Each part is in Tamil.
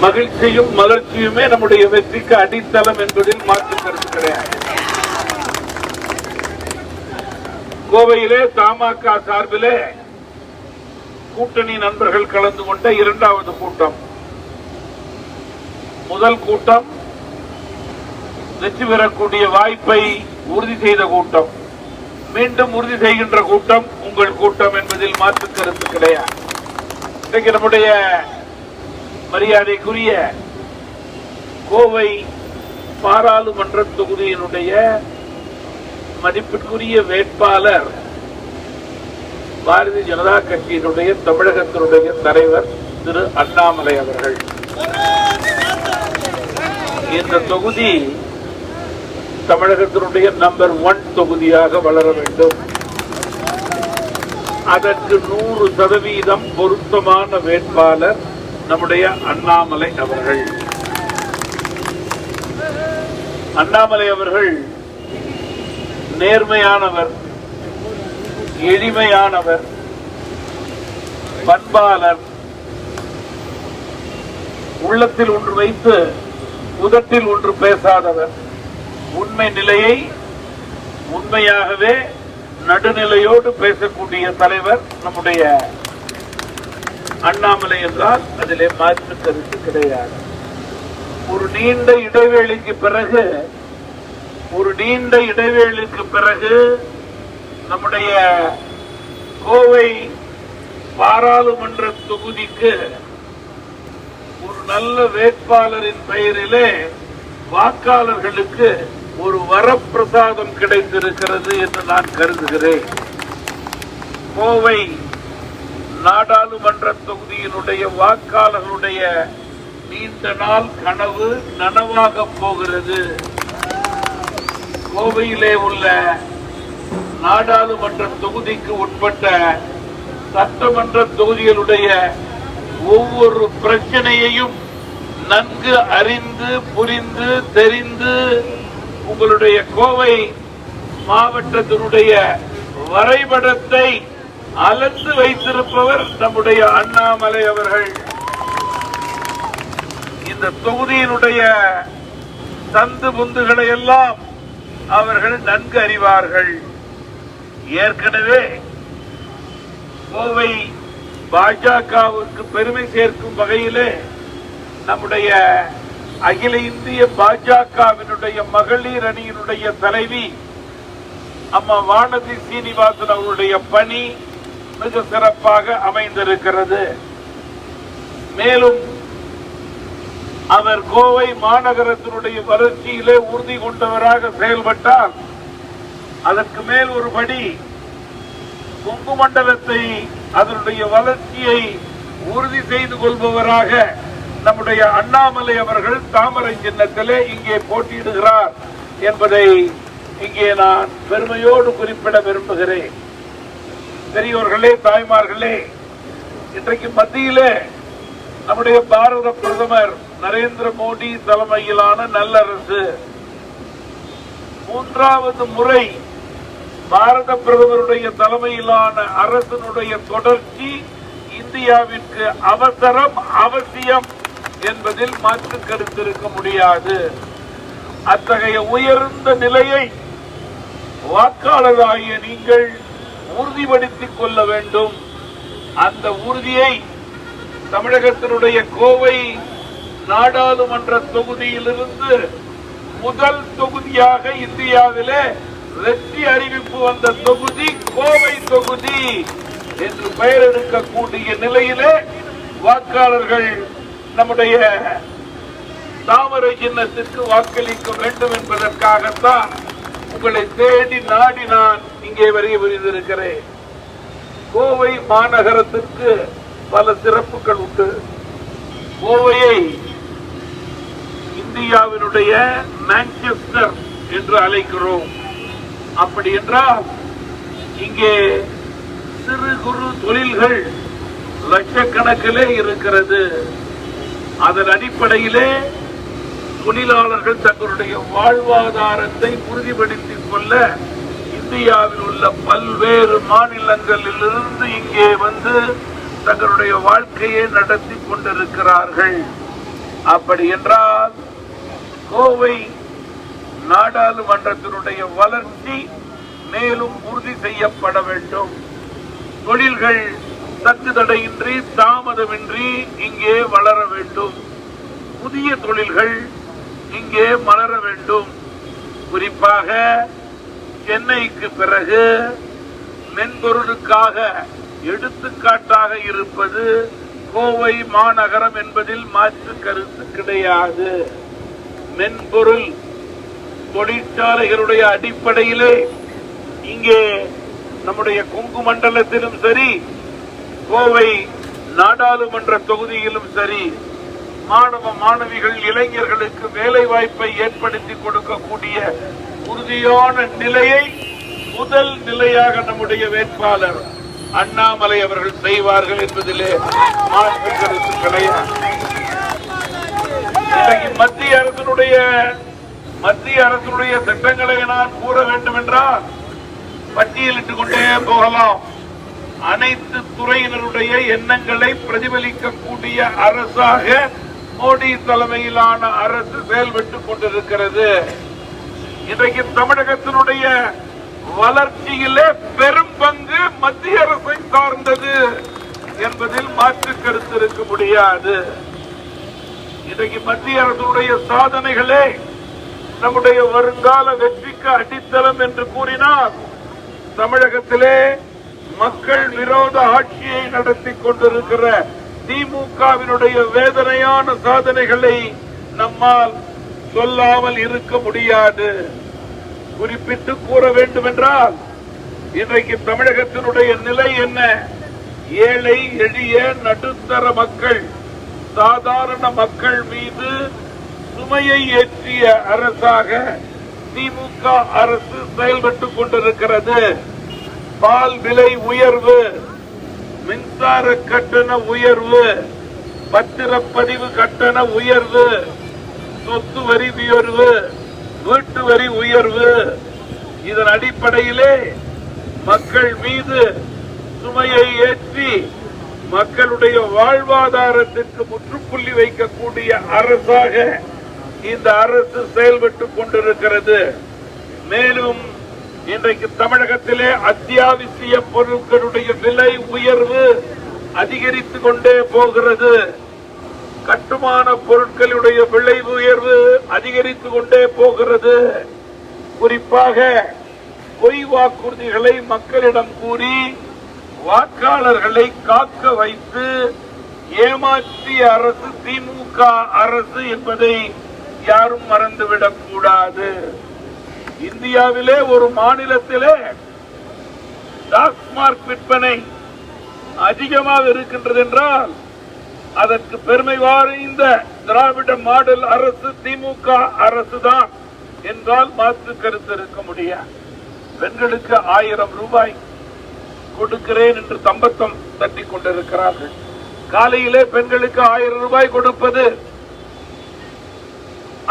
மகிழ்ச்சியும் மலர்ச்சியுமே நம்முடைய வெற்றிக்கு அடித்தளம் என்பதில் மாற்று கருத்து கிடையாது. கோவையிலே தமாக சார்பிலே கூட்டணி நண்பர்கள் கலந்து கொண்ட இரண்டாவது கூட்டம். முதல் கூட்டம் வெற்றி பெறக்கூடிய வாய்ப்பை உறுதி செய்த கூட்டம். மீண்டும் உறுதி செய்கின்ற கூட்டம் உங்கள் கூட்டம் என்பதில் மாற்று கருத்து கிடையாது. இன்றைக்கு நம்முடைய மரியாதைக்குரிய கோவை பாராளுமன்ற தொகுதியினுடைய மதிப்பிற்குரிய வேட்பாளர் பாரதிய ஜனதா கட்சியினுடைய தமிழகத்தினுடைய தலைவர் திரு அண்ணாமலை அவர்கள். இந்த தொகுதி தமிழகத்தினுடைய நம்பர் 1 தொகுதியாக வளர வேண்டும். அதற்கு 100% பொருத்தமான வேட்பாளர் நம்முடைய அண்ணாமலை அவர்கள். அண்ணாமலை அவர்கள் நேர்மையானவர், எளிமையானவர், பண்பாளர், உள்ளத்தில் ஒன்று வைத்து உதட்டில் ஒன்று பேசாதவர், உண்மை நிலையை உண்மையாகவே நடுநிலையோடு பேசக்கூடிய தலைவர் நம்முடைய அண்ணாமலை என்றால் அதிலே மாற்று கருத்து கிடையாது. ஒரு நீண்ட இடைவேளைக்கு பிறகு நம்முடைய கோவை பாராளுமன்ற தொகுதிக்கு ஒரு நல்ல வேட்பாளரின் பெயரிலே வாக்காளர்களுக்கு ஒரு வரப்பிரசாதம் கிடைத்திருக்கிறது என்று நான் கருதுகிறேன். கோவை நாடாளுமன்ற தொகுதியினுடைய வாக்காளர்களுடைய நீண்ட நாள் கனவு நனவாக போகிறது. கோவையிலே உள்ள நாடாளுமன்ற தொகுதிக்கு உட்பட்ட சட்டமன்ற தொகுதிகளுடைய ஒவ்வொரு பிரச்சனையையும் நன்கு அறிந்து புரிந்து தெரிந்து உங்களுடைய கோவை மாவட்டத்தினுடைய வரைபடத்தை அளந்து வைத்திருப்பவர் நம்முடைய அண்ணாமலை அவர்கள். இந்த தொகுதியினுடைய சந்து முந்துகளை எல்லாம் அவர்கள் நன்கு அறிவார்கள். ஏற்கனவே கோவை பாஜகவுக்கு பெருமை சேர்க்கும் வகையிலே நம்முடைய அகில இந்திய பாஜகவினுடைய மகளிர் அணியினுடைய தலைவி அம்மா வானதி சீனிவாசன் அவருடைய பணி மிக சிறப்பாக அமைந்திருக்கிறது. மேலும் அவர் கோவை மாநகரத்தினுடைய வளர்ச்சியிலே உறுதி கொண்டவராக செயல்பட்டால் அதற்கு மேல் ஒருபடி கொங்கு மண்டலத்தை அதனுடைய வளர்ச்சியை உறுதி செய்து கொள்பவராக நம்முடைய அண்ணாமலை அவர்கள் தாமரை சின்னத்திலே இங்கே போட்டியிடுகிறார் என்பதை இங்கே நான் பெருமையோடு குறிப்பிட விரும்புகிறேன். பெரியோர்களே, தாய்மார்களே, இன்றைக்கு மத்தியிலே நம்முடைய பாரத பிரதமர் நரேந்திர மோடி தலைமையிலான நல்லரசு 3வது முறை பாரத பிரதமருடைய தலைமையிலான அரசினுடைய தொடர்ச்சி இந்தியாவிற்கு அவசரம், அவசியம் என்பதில் மாற்று கருத்து இருக்க முடியாது. அத்தகைய உயர்ந்த நிலையை வாக்காளராகிய நீங்கள் உறுதிப்படுத்திக் கொள்ள வேண்டும். அந்த உறுதியை தமிழகத்தினுடைய கோவை நாடாளுமன்ற தொகுதியிலிருந்து முதல் தொகுதியாக இந்தியாவிலே வெற்றி அறிவிப்பு வந்த தொகுதி கோவை தொகுதி என்று பெயர் எடுக்கக்கூடிய நிலையிலே வாக்காளர்கள் நம்முடைய தாமரை சின்னத்திற்கு வாக்களிக்க வேண்டும் என்பதற்காகத்தான் உங்களை தேடி நாடி நான் இங்கே வருகை புரிந்திருக்கிறேன். கோவை மாநகரத்திற்கு பல சிறப்புகள் உண்டு. கோவையை இந்தியாவினுடைய மான்செஸ்டர் என்று அழைக்கிறோம். அப்படி என்றால் இங்கே சிறு குறு தொழில்கள் லட்சக்கணக்கிலே இருக்கிறது. அதன் அடிப்படையிலே தொழிலாளர்கள் தங்களுடைய வாழ்வாதாரத்தை உறுதிப்படுத்திக் கொள்ள இந்தியாவில் உள்ள பல்வேறு மாநிலங்களிலிருந்து இங்கே வந்து தங்களுடைய வாழ்க்கையை நடத்தி கொண்டிருக்கிறார்கள். அப்படி என்றால் கோவை நாடாளுமன்றத்தினுடைய வளர்ச்சி மேலும் உறுதி செய்யப்பட வேண்டும். தொழில்கள் தங்குதடையின்றி தாமதமின்றி இங்கே வளர வேண்டும். புதிய தொழில்கள் இங்கே மலர வேண்டும். குறிப்பாக சென்னைக்கு பிறகு மென்பொருளுக்காக எடுத்துக்காட்டாக இருப்பது கோவை மாநகரம் என்பதில் மாற்று கருத்து கிடையாது. மென்பொருள் தொழிற்சாலைகளுடைய அடிப்படையிலே இங்கே நம்முடைய கொங்கு மண்டலத்திலும் சரி, கோவை நாடாளுமன்ற தொகுதியிலும் சரி, மாணவ மாணவிகள் இளைஞர்களுக்கு வேலை வாய்ப்பை ஏற்படுத்தி கொடுக்கக்கூடிய உறுதியான நிலையை முதல் நிலையாக நம்முடைய வேட்பாளர் அண்ணாமலை அவர்கள் செய்வார்கள் என்பதிலே மாற்று கருத்து கிடையாது. இன்றைக்கு மத்திய அரசுடைய திட்டங்களை நான் கூற வேண்டும் என்றால் பட்டியலிட்டுக் கொண்டே போகலாம். அனைத்து துறையினருடைய எண்ணங்களை பிரதிபலிக்கக்கூடிய அரசாக மோடி தலைமையிலான அரசு செயல்பட்டுக் கொண்டிருக்கிறது. இன்றைக்கு தமிழகத்தினுடைய வளர்ச்சியிலே பெரும் பங்கு மத்திய அரசை சார்ந்தது என்பதில் மாற்று கருத்து இருக்க முடியாது. இன்றைக்கு மத்திய அரசுடைய சாதனைகளே நம்முடைய வருங்கால வெற்றிக்கு அடித்தளம் என்று கூறினால், தமிழகத்திலே மக்கள் விரோத ஆட்சியை நடத்தி கொண்டிருக்கிற திமுகவினுடைய வேதனையான சாதனைகளை நம்மால் சொல்லாமல் இருக்க முடியாது. குறிப்பிட்டு கூற வேண்டும் என்றால், இன்றைக்கு தமிழகத்தினுடைய நிலை என்ன? ஏழை எளிய நடுத்தர மக்கள், சாதாரண மக்கள் மீது சுமையை ஏற்றிய அரசாக திமுக அரசு செயல்பட்டுக் கொண்டிருக்கிறது. பால் விலை உயர்வு, மின்சார கட்டண உயர்வு, பத்திரப்பதிவு கட்டண உயர்வு, சொத்து வரி உயர்வு, வீட்டு வரி உயர்வு, இதன் அடிப்படையிலே மக்கள் மீது சுமையை ஏற்றி மக்களுடைய வாழ்வாதாரத்திற்கு முற்றுப்புள்ளி வைக்கக்கூடிய அரசாக இந்த அரசு செயல்பட்டுக் கொண்டிருக்கிறது. மேலும் இன்றைக்கு தமிழகத்திலே அத்தியாவசிய பொருட்களுடைய விலை உயர்வு அதிகரித்துக் கொண்டே போகிறது. கட்டுமான பொருட்களுடைய விலை உயர்வு அதிகரித்துக் கொண்டே போகிறது. குறிப்பாக பொய் வாக்குறுதிகளை மக்களிடம் கூறி வாக்காளர்களை காக்க வைத்து ஏமாற்றிய அரசு திமுக அரசு என்பதை யாரும் மறந்துவிடக் கூடாது. இந்தியாவிலே ஒரு மாநிலத்திலே டாஸ்மாக் விற்பனை அதிகமாக இருக்கின்றது என்றால் அதற்கு பெருமை வாய்ந்த திராவிட மாடல் அரசு திமுக அரசு தான் என்றால் மாற்று கருத்து இருக்க முடியாது. பெண்களுக்கு 1000 ரூபாய் கொடுக்கிறேன் என்று தம்பத்தம் தட்டிக் கொண்டிருக்கிறார்கள். காலையிலே பெண்களுக்கு 1000 ரூபாய் கொடுப்பது,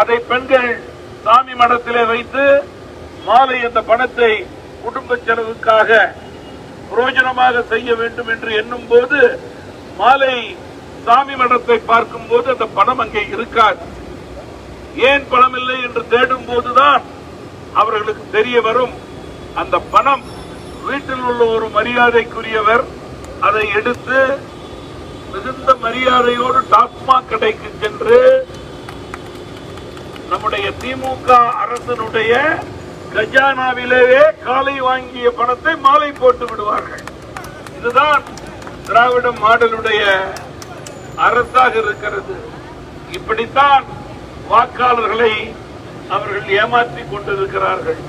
அதை பெண்கள் சாமி மடத்திலே வைத்து மாலை அந்த பணத்தை குடும்ப செலவுக்காக பிரயோஜனமாக செய்ய வேண்டும் என்று எண்ணும் போது, மாலை சாமி மடத்தை பார்க்கும் போது அந்த பணம் அங்கே இருக்காது. ஏன் பணம் இல்லை என்று தேடும் போதுதான் அவர்களுக்கு தெரிய வரும், அந்த பணம் வீட்டில் உள்ள ஒரு மரியாதைக்குரியவர் அதை எடுத்து மிகுந்த மரியாதையோடு டாஸ்மாக் கடைக்கு சென்று நம்முடைய திமுக அரசினுடைய கஜானாவிலேயே காலை வாங்கிய பணத்தை மாலை போட்டு விடுவார்கள். இதுதான் திராவிட மாடலுடைய அரசாக இருக்கிறது. இப்படித்தான் வாக்காளர்களை அவர்கள் ஏமாற்றிக் கொண்டிருக்கிறார்கள்.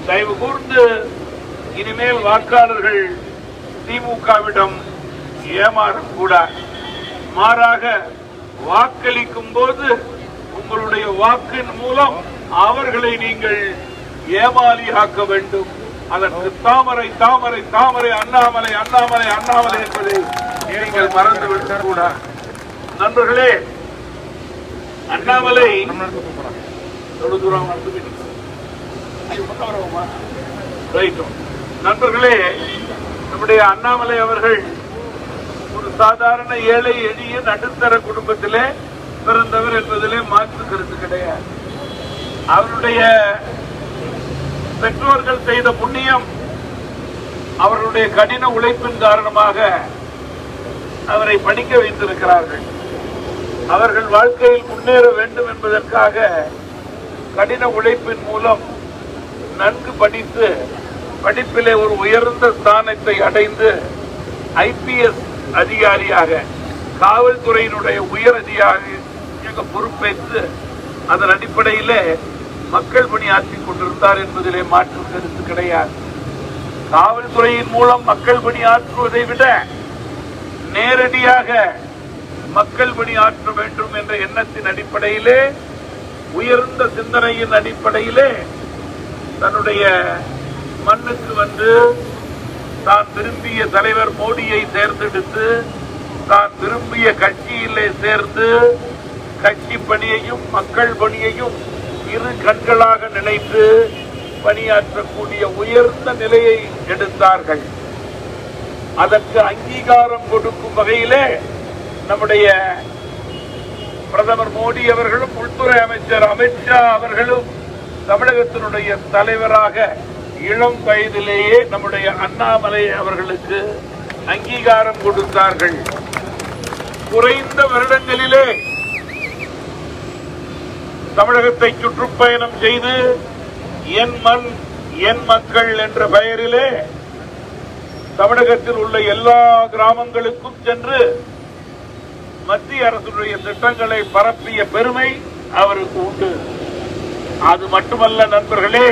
தயவு கூர்ந்து இனிமேல் வாக்காளர்கள் திமுகவிடம் ஏமாறக்கூடாது. மாறாக வாக்களிக்கும் போது உங்களுடைய வாக்கின் மூலம் அவர்களை நீங்கள் ஏமாளியாக்க வேண்டும். அதற்கு தாமரை தாமரை தாமரை அண்ணாமலை அண்ணாமலை அண்ணாமலை என்பதை நீங்கள் மறந்துவிடக் கூடாது. நண்பர்களே, அண்ணாமலை நண்பர்களே, நம்முடைய அண்ணாமலை அவர்கள் ஒரு சாதாரண ஏழை எளிய நடுத்தர குடும்பத்திலே பிறந்தவர் என்பதிலே மாற்று கருத்து கிடையாது. அவருடைய பெற்றோர்கள் செய்த புண்ணியம், அவருடைய கடின உழைப்பின் காரணமாக அவரை படிக்க வைத்திருக்கிறார்கள். அவர்கள் வாழ்க்கையில் முன்னேற வேண்டும் என்பதற்காக கடின உழைப்பின் மூலம் நன்கு படித்து படிப்பிலே ஒரு உயர்ந்த ஸ்தானத்தை அடைந்து IPS அதிகாரியாக, காவல்துறையினுடைய உயர் அதிகாரியாக பொறுப்பேற்று அதன் அடிப்படையிலே மக்கள் பணியாற்றிக் கொண்டிருந்தார் என்பதிலே மாற்று கருத்து கிடையாது. காவல்துறையின் மூலம் மக்கள் பணியாற்றுவதை விட நேரடியாக மக்கள் பணியாற்ற வேண்டும் என்ற எண்ணத்தின் அடிப்படையிலே, உயர்ந்த சிந்தனையின் அடிப்படையிலே தன்னுடைய மண்ணுக்கு வந்து தான் விரும்பிய தலைவர் மோடியை தேர்ந்தெடுத்து தான் விரும்பிய கட்சியிலே சேர்ந்து கட்சி பணியையும் மக்கள் பணியையும் இரு கண்களாக நினைத்து பணியாற்றக்கூடிய உயர்ந்த நிலையை எடுத்தார்கள். அதற்கு அங்கீகாரம் கொடுக்கும் வகையிலே நம்முடைய பிரதமர் மோடி அவர்களும் உள்துறை அமைச்சர் அமித்ஷா அவர்களும் தமிழகத்தினுடைய தலைவராக இளம் வயதிலேயே நம்முடைய அண்ணாமலை அவர்களுக்கு அங்கீகாரம் கொடுத்தார்கள். குறைந்த வருடங்களிலே தமிழகத்தை சுற்றுப்பயணம் செய்து என் மண் என் மக்கள் என்ற பெயரிலே தமிழகத்தில் உள்ள எல்லா கிராமங்களுக்கும் சென்று மத்திய அரசுடைய திட்டங்களை பரப்பிய பெருமை அவருக்கு உண்டு. அது மட்டுமல்ல நண்பர்களே,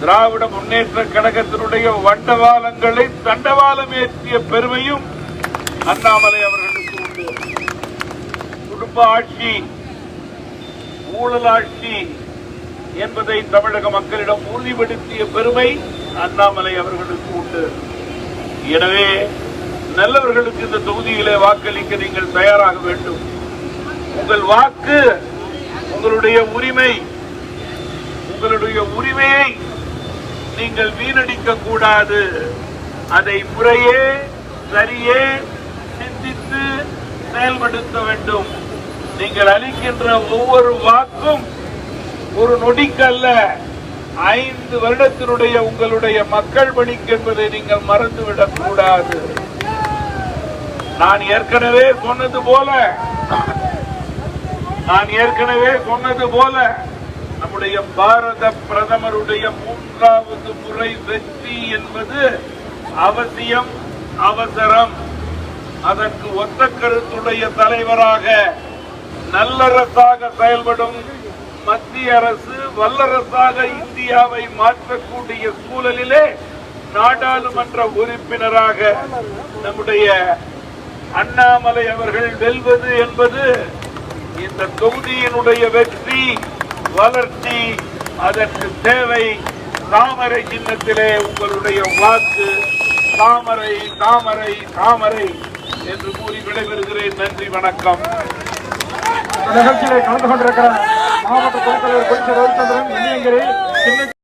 திராவிட முன்னேற்ற கழகத்தினுடைய வண்டவாளங்களை தண்டவாளம் ஏற்றிய பெருமையும் அண்ணாமலை அவர்களுக்கு உண்டு. குடும்ப ஆட்சி, ஊழல் ஆட்சி என்பதை தமிழக மக்களிடம் உறுதிப்படுத்திய பெருமை அண்ணாமலை அவர்களுக்கு உண்டு. எனவே நல்லவர்களுக்கு இந்த தொகுதியிலே வாக்களிக்க நீங்கள் தயாராக வேண்டும். உங்கள் வாக்கு உங்களுடைய உரிமை. உங்களுடைய உரிமையை நீங்கள் வீணடிக்க கூடாது. அதை முறையே சரியே சிந்தித்து செயல்படுத்த வேண்டும். நீங்கள் அளிக்கின்ற ஒவ்வொரு வாக்கும் ஒரு நொடிக்கல்ல, 5 வருடத்தினுடைய உங்களுடைய மக்கள் பணிக்கு என்பதை நீங்கள் மறந்துவிடக் கூடாது. நான் ஏற்கனவே சொன்னது போல நம்முடைய பாரத பிரதமருடைய 3வது முறை வெற்றி என்பது அவசியம், அவசரம். அதற்கு ஒத்த கருத்துடைய தலைவராக நல்லரசாக செயல்படும் மத்திய அரசு வல்லரசாக இந்தியாவை மாற்றக்கூடிய சூழலிலே நாடாளுமன்ற உறுப்பினராக நம்முடைய அண்ணாமலை அவர்கள் வெல்வது என்பது இந்த தொகுதியினுடைய வெற்றி, வளர்ச்சி. அதற்கு தேவை தாமரை சின்னத்திலே உங்களுடைய வாக்கு. தாமரை தாமரை தாமரை என்று கூறி விடைபெறுகிறேன். நன்றி, வணக்கம். நிகழ்ச்சியிலே கலந்து கொண்டிருக்கிற மாவட்ட துணைத் தலைவர் பொலிசர் ரவிச்சந்திரன்